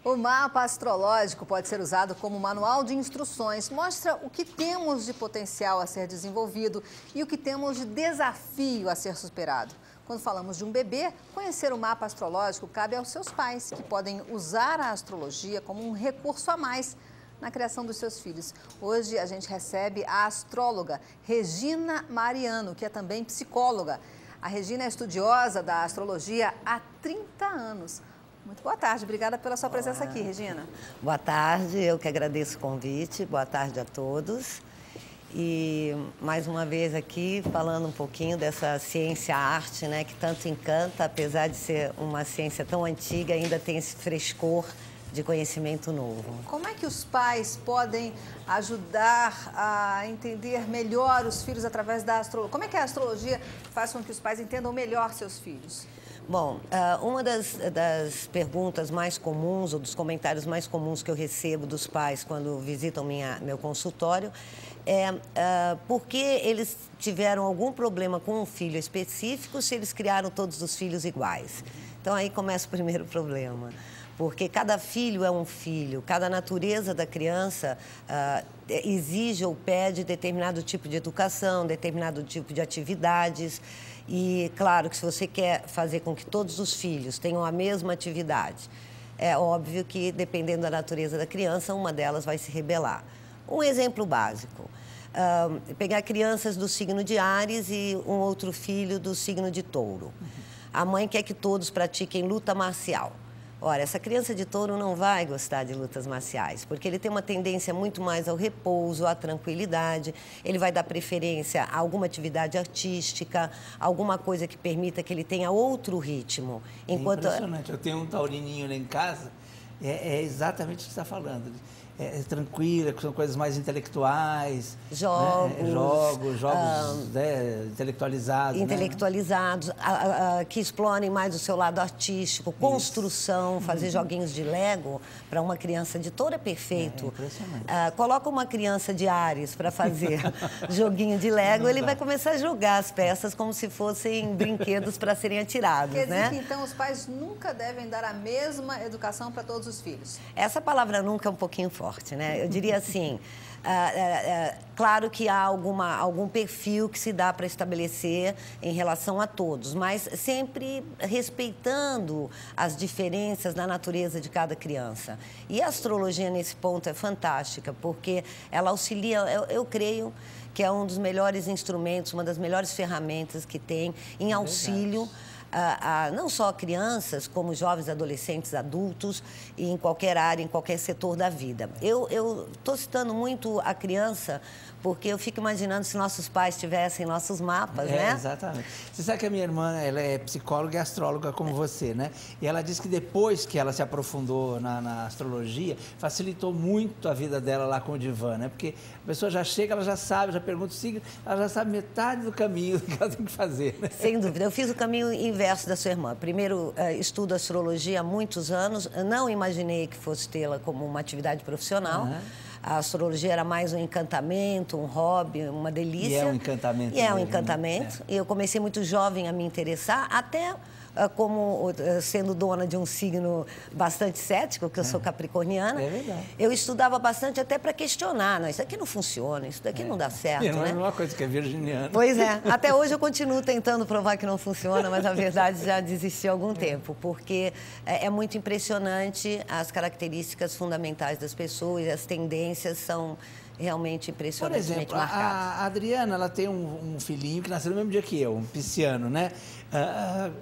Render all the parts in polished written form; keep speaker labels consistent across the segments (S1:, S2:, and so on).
S1: O mapa astrológico pode ser usado como manual de instruções. Mostra o que temos de potencial a ser desenvolvido e o que temos de desafio a ser superado. Quando falamos de um bebê, conhecer o mapa astrológico cabe aos seus pais, que podem usar a astrologia como um recurso a mais na criação dos seus filhos. Hoje a gente recebe a astróloga Regina Mariano, que é também psicóloga. A Regina é estudiosa da astrologia há 30 anos. Muito boa tarde, obrigada pela sua presença aqui, Regina.
S2: Boa tarde, eu que agradeço o convite, boa tarde a todos. E mais uma vez aqui falando um pouquinho dessa ciência-arte, né, que tanto encanta, apesar de ser uma ciência tão antiga, ainda tem esse frescor de conhecimento novo.
S1: Como é que os pais podem ajudar a entender melhor os filhos através da astrologia? Como é que a astrologia faz com que os pais entendam melhor seus filhos?
S2: Bom, uma das perguntas mais comuns, ou dos comentários mais comuns que eu recebo dos pais quando visitam meu consultório é por que eles tiveram algum problema com um filho específico se eles criaram todos os filhos iguais. Então aí começa o primeiro problema. Porque cada filho é um filho, cada natureza da criança exige ou pede determinado tipo de educação, determinado tipo de atividades. E, claro, que se você quer fazer com que todos os filhos tenham a mesma atividade, é óbvio que, dependendo da natureza da criança, uma delas vai se rebelar. Um exemplo básico, pegar crianças do signo de Áries e um outro filho do signo de Touro. A mãe quer que todos pratiquem luta marcial. Ora, essa criança de Touro não vai gostar de lutas marciais, porque ele tem uma tendência muito mais ao repouso, à tranquilidade, ele vai dar preferência a alguma atividade artística, alguma coisa que permita que ele tenha outro ritmo.
S3: Enquanto... É impressionante, eu tenho um taurininho lá em casa, é exatamente o que você está falando. É tranquila, são coisas mais intelectuais.
S2: Jogos.
S3: Né? Jogos intelectualizados.
S2: Intelectualizados, né? Que explorem mais o seu lado artístico, construção, fazer joguinhos de Lego. Para uma criança de Touro é perfeito.
S3: É impressionante.
S2: Coloca uma criança de Áries para fazer joguinho de Lego, ele vai começar a jogar as peças como se fossem brinquedos para serem atirados.
S1: Quer dizer que, então, os pais nunca devem dar a mesma educação para todos os filhos?
S2: Essa palavra nunca é um pouquinho forte, né? Eu diria assim, claro que há algum perfil que se dá para estabelecer em relação a todos, mas sempre respeitando as diferenças na natureza de cada criança. E a astrologia, nesse ponto, é fantástica, porque ela auxilia, eu creio, que é um dos melhores instrumentos, uma das melhores ferramentas que tem em auxílio não só crianças, como jovens, adolescentes, adultos, e em qualquer área, em qualquer setor da vida. Eu estou citando muito a criança porque eu fico imaginando se nossos pais tivessem nossos mapas, né?
S3: Exatamente. Você sabe que a minha irmã, ela é psicóloga e astróloga como você, né? E ela disse que depois que ela se aprofundou na astrologia, facilitou muito a vida dela lá com o divã, né? Porque a pessoa já chega, ela já sabe, já pergunta o signo, ela já sabe metade do caminho que ela tem que fazer, né?
S2: Sem dúvida. Eu fiz o caminho inverso da sua irmã. Primeiro, estudo astrologia há muitos anos, não imaginei que fosse tê-la como uma atividade profissional. A astrologia era mais um encantamento, um hobby, uma delícia.
S3: E é um encantamento.
S2: E é um encantamento. E eu comecei muito jovem a me interessar, até como sendo dona de um signo bastante cético, que eu sou capricorniana.
S3: É verdade.
S2: Eu estudava bastante até para questionar. Não, isso daqui não funciona, isso daqui não dá certo,
S3: não
S2: né?
S3: é uma coisa que é virginiana.
S2: Pois é. Até hoje eu continuo tentando provar que não funciona, mas a verdade já desisti há algum tempo, porque é muito impressionante as características fundamentais das pessoas, as tendências são realmente impressionantemente marcadas.
S3: Por exemplo, a Adriana, ela tem um filhinho que nasceu no mesmo dia que eu, um pisciano, né?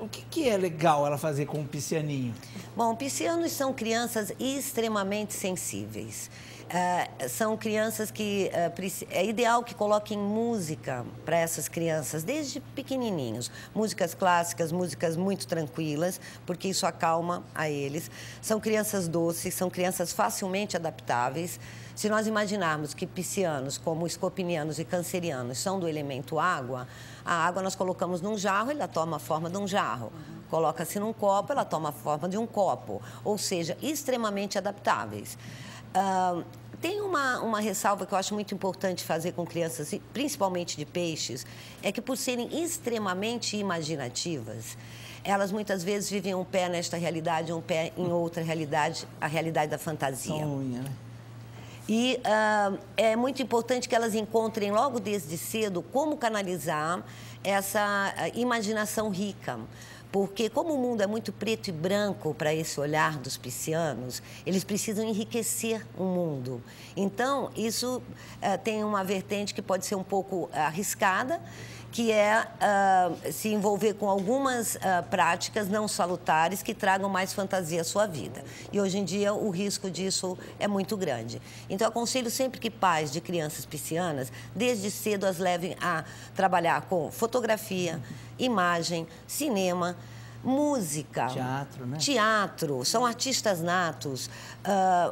S3: O que é legal ela fazer com um piscianinho?
S2: Bom, piscianos são crianças extremamente sensíveis. São crianças que é ideal que coloquem música para essas crianças desde pequenininhos. Músicas clássicas, músicas muito tranquilas, porque isso acalma a eles. São crianças doces, são crianças facilmente adaptáveis. Se nós imaginarmos que piscianos, como escorpianos e cancerianos, são do elemento água, a água nós colocamos num jarro, ela toma a forma de um jarro. Coloca-se num copo, ela toma a forma de um copo. Ou seja, extremamente adaptáveis. Tem uma ressalva que eu acho muito importante fazer com crianças, principalmente de peixes, é que por serem extremamente imaginativas, elas muitas vezes vivem um pé nesta realidade, um pé em outra realidade, a realidade da fantasia.
S3: Sonha, né?
S2: E é muito importante que elas encontrem logo desde cedo como canalizar essa imaginação rica. Porque como o mundo é muito preto e branco para esse olhar dos piscianos, eles precisam enriquecer o mundo. Então, isso tem uma vertente que pode ser um pouco arriscada, que é se envolver com algumas práticas não salutares que tragam mais fantasia à sua vida. E hoje em dia o risco disso é muito grande. Então, aconselho sempre que pais de crianças piscianas, desde cedo as levem a trabalhar com fotografia, imagem, cinema, música,
S3: teatro, né?
S2: Teatro, são artistas natos,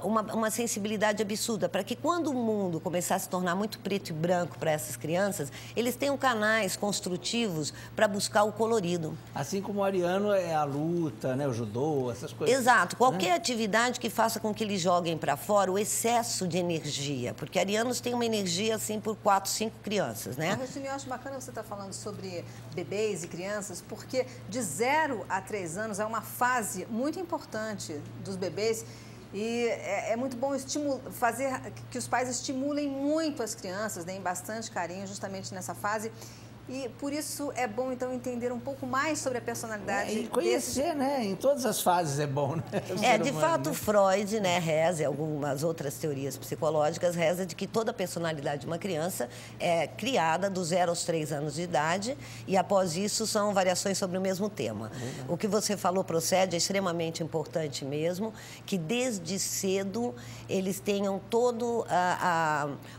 S2: uma sensibilidade absurda, para que quando o mundo começar a se tornar muito preto e branco para essas crianças, eles tenham canais construtivos para buscar o colorido.
S3: Assim como o ariano é a luta, né? O judô, essas coisas.
S2: Exato, qualquer atividade que faça com que eles joguem para fora o excesso de energia, porque arianos têm uma energia assim por 4, 5 crianças, né?
S1: Regina, eu acho bacana você estar falando sobre bebês e crianças, porque de 0 a 3 anos é uma fase muito importante dos bebês e é muito bom fazer que os pais estimulem muito as crianças, deem bastante carinho justamente nessa fase. E por isso é bom, então, entender um pouco mais sobre a personalidade.
S3: E conhecer, né? Em todas as fases é bom, né?
S2: De fato, né? Freud, né, reza, e algumas outras teorias psicológicas, reza de que toda a personalidade de uma criança é criada do 0 aos 3 anos de idade e, após isso, são variações sobre o mesmo tema. O que você falou procede, é extremamente importante mesmo, que desde cedo eles tenham todo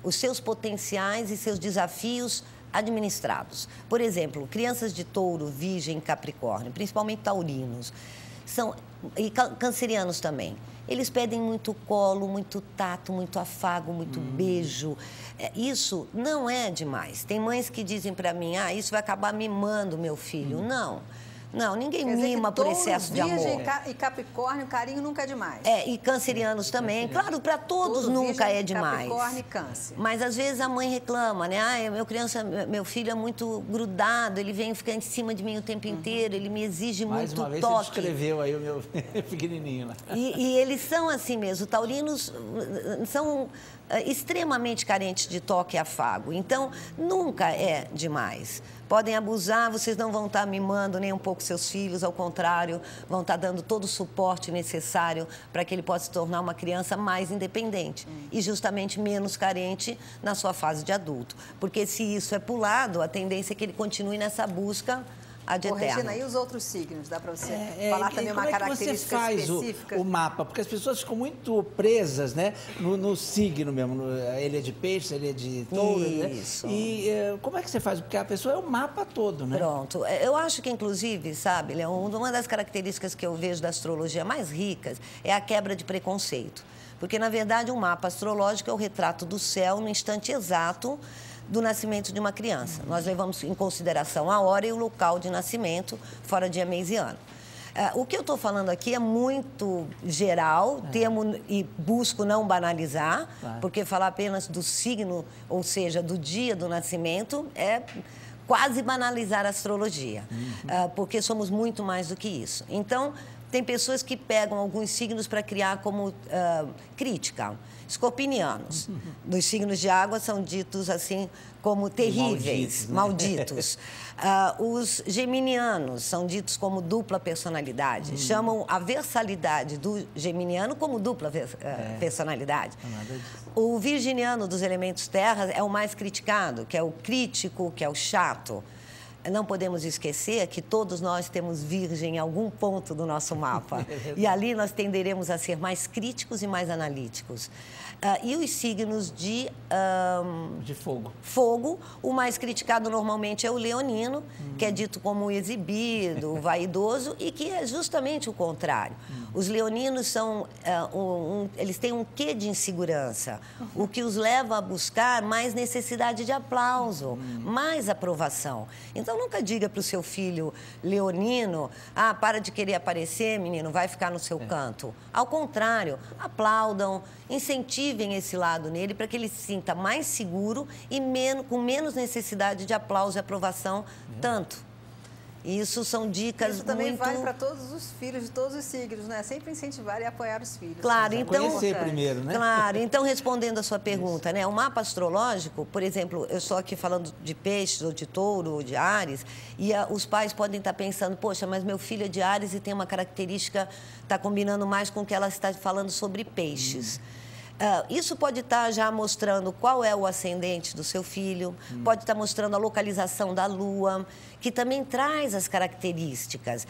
S2: os seus potenciais e seus desafios administrados. Por exemplo, crianças de touro, virgem, capricórnio, principalmente taurinos, e cancerianos também. Eles pedem muito colo, muito tato, muito afago, muito beijo. Isso não é demais. Tem mães que dizem para mim, isso vai acabar mimando meu filho. Não, ninguém mima por excesso de amor.
S1: Virgem e Capricórnio, carinho nunca é demais.
S2: E cancerianos também. Claro, para todos nunca é demais.
S1: Capricórnio e Câncer.
S2: Mas às vezes a mãe reclama, né? Meu filho é muito grudado, ele vem ficar em cima de mim o tempo inteiro, ele me exige
S3: Mais
S2: muito
S3: uma vez
S2: toque.
S3: você descreveu aí o meu pequenininho lá.
S2: E eles são assim mesmo. Os taurinos são extremamente carentes de toque e afago. Então, nunca é demais. Podem abusar, vocês não vão estar mimando nem um pouco seus filhos, ao contrário, vão estar dando todo o suporte necessário para que ele possa se tornar uma criança mais independente e justamente menos carente na sua fase de adulto. Porque se isso é pulado, a tendência é que ele continue nessa busca ad eterno.
S1: Regina, e os outros signos? Dá para você falar também uma característica específica?
S3: Como é que você faz o mapa? Porque as pessoas ficam muito presas, né, no signo mesmo. Ele é de peixe, ele é de touro.
S2: Isso.
S3: Né? E como é que você faz? Porque a pessoa é o mapa todo, né?
S2: Pronto. Eu acho que, inclusive, sabe, Leão, uma das características que eu vejo da astrologia mais ricas é a quebra de preconceito. Porque, na verdade, um mapa astrológico é o retrato do céu no instante exato do nascimento de uma criança. Nós levamos em consideração a hora e o local de nascimento, fora dia, mês e ano. O que eu estou falando aqui é muito geral, temo e busco não banalizar, porque falar apenas do signo, ou seja, do dia do nascimento, é quase banalizar a astrologia, porque somos muito mais do que isso. Então, tem pessoas que pegam alguns signos para criar como crítica. Escorpinianos, dos signos de água, são ditos assim como terríveis, malditos. Os geminianos são ditos como dupla personalidade. Chamam a versalidade do geminiano como dupla personalidade. O virginiano dos elementos terra é o mais criticado, que é o crítico, que é o chato. Não podemos esquecer que todos nós temos virgem em algum ponto do nosso mapa. E ali nós tenderemos a ser mais críticos e mais analíticos. E os signos de
S3: fogo.
S2: Fogo, o mais criticado normalmente é o leonino, que é dito como exibido, vaidoso, e que é justamente o contrário. Os leoninos são, eles têm um quê de insegurança, o que os leva a buscar mais necessidade de aplauso, mais aprovação. Então, nunca diga para o seu filho leonino, para de querer aparecer, menino, vai ficar no seu canto. Ao contrário, aplaudam, incentivem esse lado nele para que ele se sinta mais seguro e com menos necessidade de aplauso e aprovação, tanto E isso são dicas
S1: Isso também
S2: muito...
S1: vale para todos os filhos de todos os signos, né? Sempre incentivar e apoiar os filhos.
S2: Claro, então...
S3: Conhecer primeiro, né?
S2: Claro, então respondendo a sua pergunta, né? O mapa astrológico, por exemplo, eu estou aqui falando de peixes, ou de touro, ou de Áries, e os pais podem estar pensando, poxa, mas meu filho é de Áries e tem uma característica, está combinando mais com o que ela está falando sobre peixes. Isso pode estar já mostrando qual é o ascendente do seu filho, pode estar mostrando a localização da lua, que também traz as características.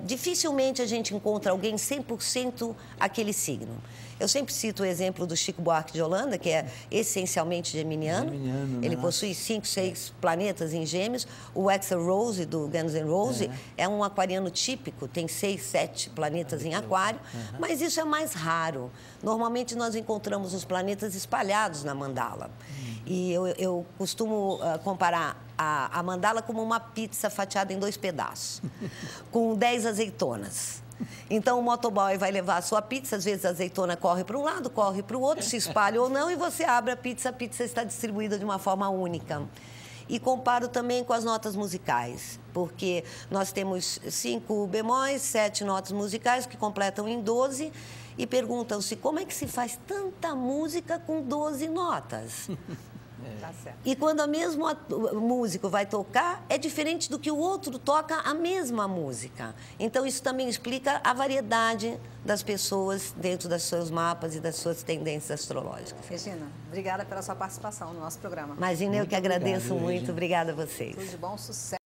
S2: Dificilmente a gente encontra alguém 100% aquele signo. Eu sempre cito o exemplo do Chico Buarque de Holanda, que é essencialmente geminiano. Ele possui 5, 6 planetas em gêmeos. O Axl Rose, do Guns N' Roses, é um aquariano típico, tem 6, 7 planetas em aquário, mas isso é mais raro. Normalmente nós encontramos os planetas espalhados na mandala. E eu costumo comparar a mandala como uma pizza fatiada em 2 pedaços, com 10 azeitonas. Então, o motoboy vai levar a sua pizza, às vezes a azeitona corre para um lado, corre para o outro, se espalha ou não, e você abre a pizza está distribuída de uma forma única. E comparo também com as notas musicais, porque nós temos 5 bemóis, 7 notas musicais que completam em 12, e perguntam-se como é que se faz tanta música com 12 notas?
S1: Tá certo.
S2: E quando o mesmo músico vai tocar, é diferente do que o outro toca a mesma música. Então, isso também explica a variedade das pessoas dentro dos seus mapas e das suas tendências astrológicas.
S1: Regina, obrigada pela sua participação no nosso programa.
S2: Imagina, eu que agradeço muito. Obrigada a vocês.
S1: Tudo de bom, sucesso.